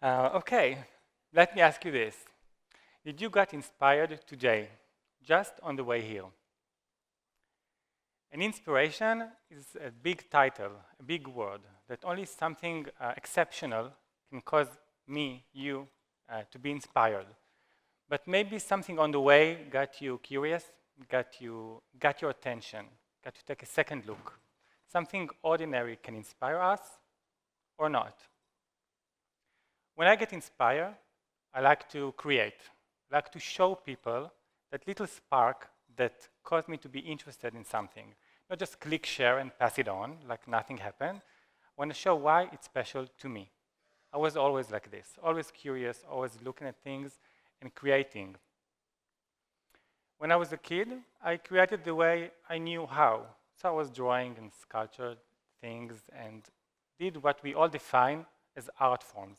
Okay, let me ask you this. Did you get inspired today, just on the way here? An inspiration is a big title, a big word, that only something exceptional can cause me, you, to be inspired. But maybe something on the way got you curious, got your attention, got to take a second look. Something ordinary can inspire us or not. When I get inspired, I like to create. I like to show people that little spark that caused me to be interested in something. Not just click share and pass it on like nothing happened. I want to show why it's special to me. I was always like this, always curious, always looking at things and creating. When I was a kid, I created the way I knew how. So I was drawing and sculptured things and did what we all define as art forms.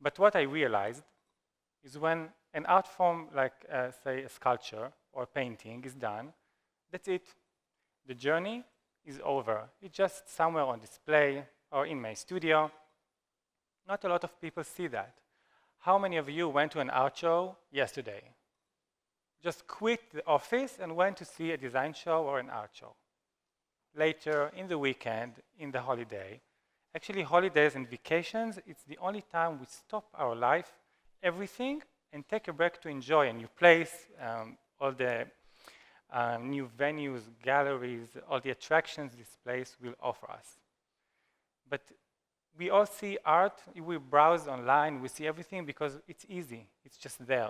But what I realized is when an art form like, say, a sculpture or a painting is done, that's it. The journey is over. It's just somewhere on display or in my studio. Not a lot of people see that. How many of you went to an art show yesterday? Just quit the office and went to see a design show or an art show. Later, in the weekend, in the holiday. Actually, holidays and vacations, it's the only time we stop our life, everything, and take a break to enjoy a new place, all the new venues, galleries, all the attractions this place will offer us. But we all see art, we browse online, we see everything because it's easy, it's just there.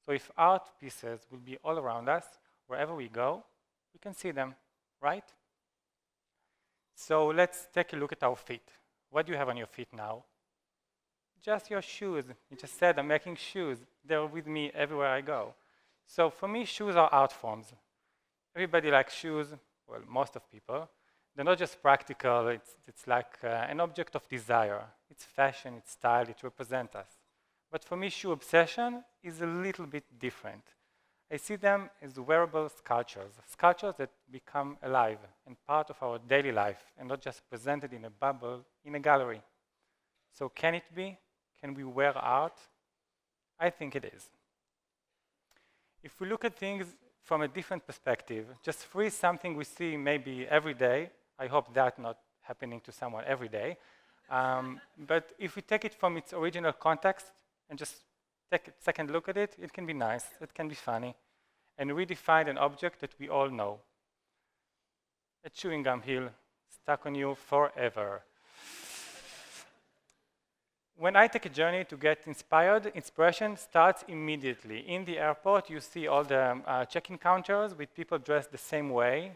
So if art pieces will be all around us, wherever we go, we can see them, right? So let's take a look at our feet. What do you have on your feet now? Just your shoes. You just said I'm making shoes. They're with me everywhere I go. So for me, shoes are art forms. Everybody likes shoes, well, most of people. They're not just practical, it's like an object of desire. It's fashion, it's style, it represents us. But for me, shoe obsession is a little bit different. I see them as wearable sculptures that become alive and part of our daily life and not just presented in a bubble in a gallery. So can it be? Can we wear art? I think it is. If we look at things from a different perspective, just freeze something we see maybe every day. I hope that's not happening to someone every day. But if we take it from its original context and just take a second look at it, it can be nice, it can be funny, and redefine an object that we all know. A chewing gum heel stuck on you forever. When I take a journey to get inspired, inspiration starts immediately. In the airport, you see all the check-in counters with people dressed the same way.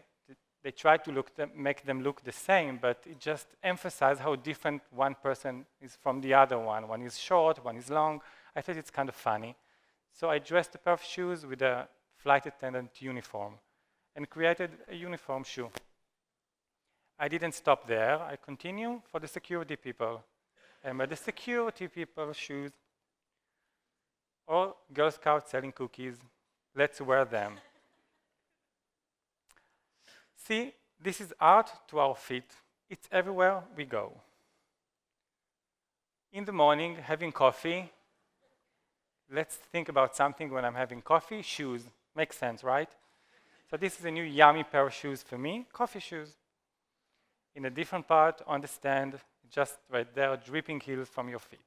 They try to make them look the same, but it just emphasizes how different one person is from the other one. One is short, one is long. I thought it's kind of funny. So I dressed a pair of shoes with a flight attendant uniform and created a uniform shoe. I didn't stop there. I continue for the security people. And by the security people's shoes, or Girl Scouts selling cookies, let's wear them. See, this is art to our feet. It's everywhere we go. In the morning, having coffee. Let's think about something when I'm having coffee. Shoes. Makes sense, right? So this is a new yummy pair of shoes for me. Coffee shoes. In a different part on the stand, just right there, dripping heels from your feet.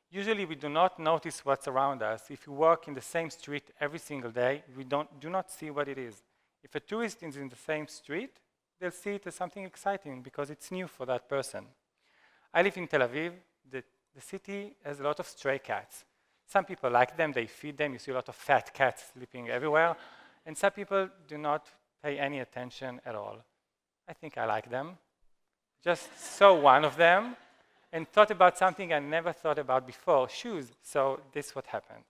Usually we do not notice what's around us. If we walk in the same street every single day, we do not see what it is. If a tourist is in the same street, they'll see it as something exciting because it's new for that person. I live in Tel Aviv. The city has a lot of stray cats. Some people like them, they feed them. You see a lot of fat cats sleeping everywhere. And some people do not pay any attention at all. I think I like them. Just saw one of them and thought about something I never thought about before, shoes. So this is what happened.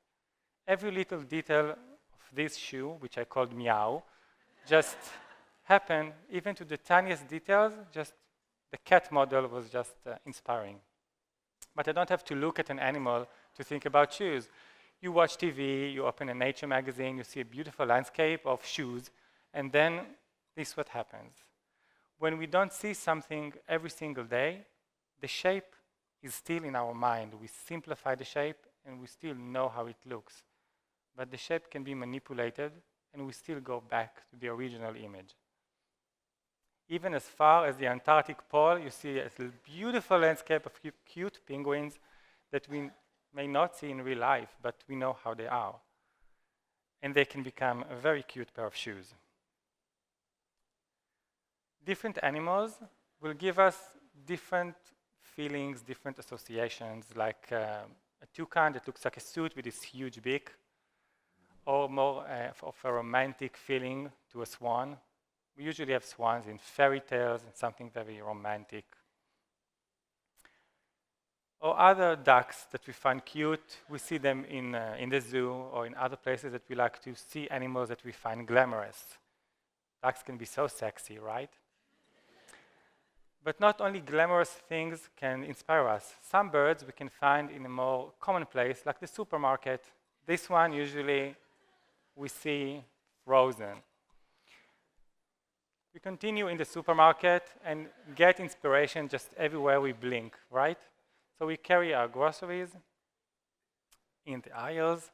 Every little detail of this shoe, which I called meow, just happened, even to the tiniest details, just the cat model was just inspiring. But I don't have to look at an animal to think about shoes. You watch TV, you open a nature magazine, you see a beautiful landscape of shoes, and then this is what happens. When we don't see something every single day, the shape is still in our mind. We simplify the shape and we still know how it looks. But the shape can be manipulated and we still go back to the original image. Even as far as the Antarctic pole, you see a beautiful landscape of cute penguins that we may not see in real life, but we know how they are. And they can become a very cute pair of shoes. Different animals will give us different feelings, different associations, like a toucan that looks like a suit with this huge beak, or more of a romantic feeling to a swan. We usually have swans in fairy tales and something very romantic. Or other ducks that we find cute, we see them in the zoo or in other places that we like to see animals that we find glamorous. Ducks can be so sexy, right? But not only glamorous things can inspire us. Some birds we can find in a more common place, like the supermarket. This one usually we see frozen. We continue in the supermarket and get inspiration just everywhere we blink, right? So we carry our groceries in the aisles.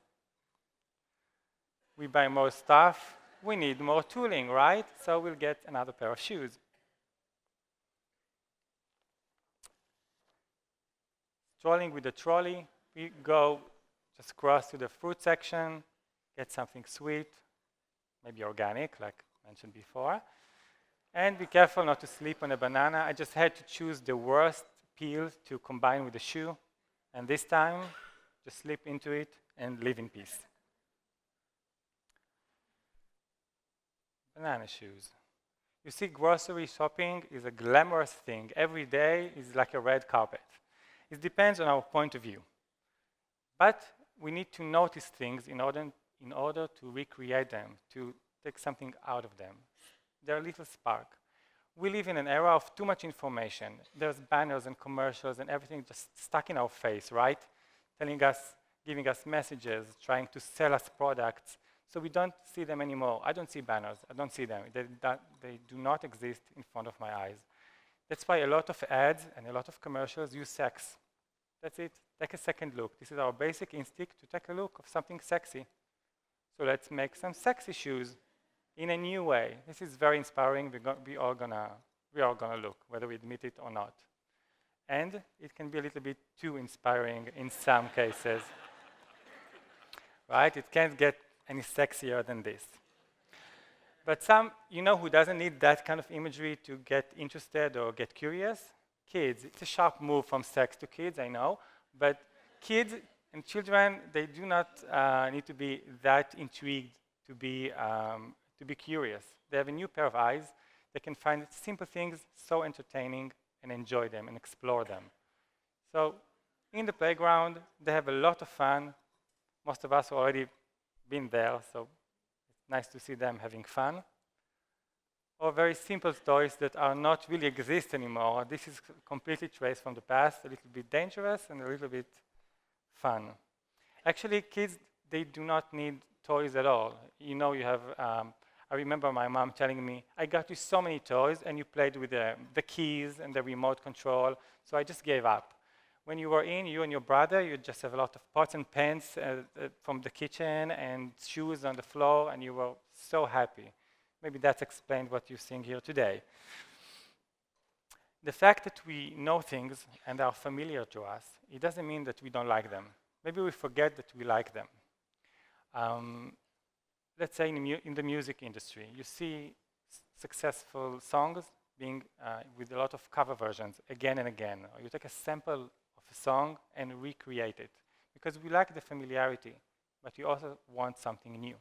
We buy more stuff. We need more tooling, right? So we'll get another pair of shoes. Strolling with the trolley, we go just cross to the fruit section, get something sweet, maybe organic, like mentioned before. And be careful not to slip on a banana. I just had to choose the worst peel to combine with the shoe. And this time, just slip into it and live in peace. Banana shoes. You see, grocery shopping is a glamorous thing. Every day is like a red carpet. It depends on our point of view. But we need to notice things in order to recreate them, to take something out of them. They're a little spark. We live in an era of too much information. There's banners and commercials and everything just stuck in our face, right? Telling us, giving us messages, trying to sell us products. So we don't see them anymore. I don't see banners. I don't see them. They do not exist in front of my eyes. That's why a lot of ads and a lot of commercials use sex. That's it. Take a second look. This is our basic instinct to take a look of something sexy. So let's make some sexy shoes in a new way. This is very inspiring. We are gonna look, whether we admit it or not. And it can be a little bit too inspiring in some cases. Right? It can't get any sexier than this. But who doesn't need that kind of imagery to get interested or get curious? Kids. It's a sharp move from sex to kids, I know. But kids and children, they do not need to be that intrigued to be curious. They have a new pair of eyes. They can find simple things so entertaining and enjoy them and explore them. So in the playground, they have a lot of fun. Most of us have already been there, so it's nice to see them having fun. Or very simple toys that are not really exist anymore. This is completely traced from the past, a little bit dangerous and a little bit fun. Actually, kids, they do not need toys at all. You have, I remember my mom telling me, I got you so many toys and you played with the keys and the remote control, so I just gave up. When you were you and your brother, you just have a lot of pots and pans from the kitchen and shoes on the floor, and you were so happy. Maybe that's explained what you're seeing here today. The fact that we know things and are familiar to us, it doesn't mean that we don't like them. Maybe we forget that we like them. Let's say in the music industry, you see successful songs being with a lot of cover versions again and again. Or you take a sample of a song and recreate it because we like the familiarity, but we also want something new.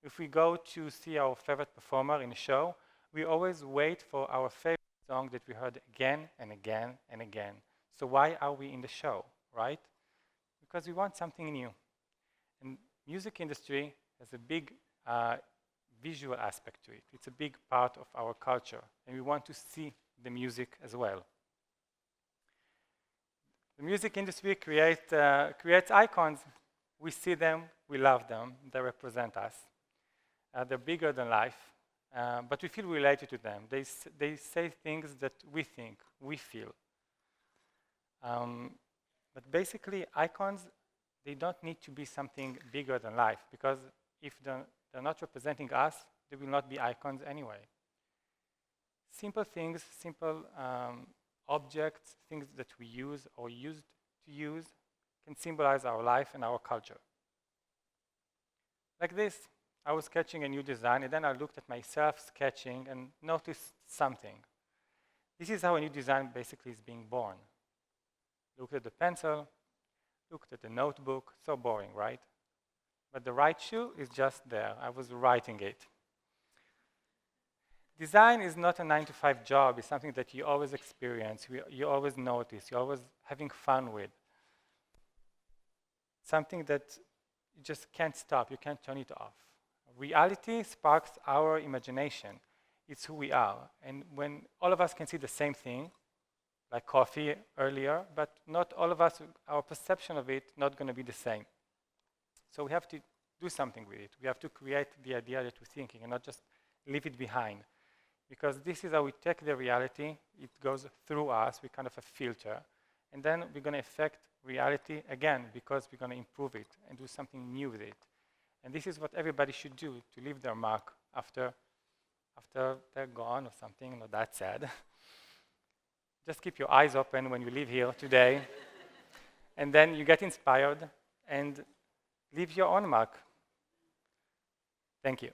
If we go to see our favorite performer in a show, we always wait for our favorite song that we heard again and again and again. So why are we in the show, right? Because we want something new. And music industry has a big visual aspect to it. It's a big part of our culture, and we want to see the music as well. The music industry creates icons. We see them, we love them, they represent us. They're bigger than life, but we feel related to them. They say things that we think, we feel. But basically, icons, they don't need to be something bigger than life, because if they're not representing us, they will not be icons anyway. Simple things, simple objects, things that we use or used to use, can symbolize our life and our culture. Like this, I was sketching a new design, and then I looked at myself sketching and noticed something. This is how a new design basically is being born. Looked at the pencil, looked at the notebook, so boring, right? But the right shoe is just there. I was writing it. Design is not a 9-to-5 job. It's something that you always experience, you always notice, you're always having fun with. Something that you just can't stop, you can't turn it off. Reality sparks our imagination. It's who we are. And when all of us can see the same thing, like coffee earlier, but not all of us, our perception of it, not going to be the same. So we have to do something with it. We have to create the idea that we're thinking and not just leave it behind. Because this is how we take the reality, it goes through us, we kind of a filter, and then we're going to affect reality again because we're going to improve it and do something new with it. And this is what everybody should do, to leave their mark after they're gone or something, not that sad. Just keep your eyes open when you leave here today, and then you get inspired and leave your own mark. Thank you.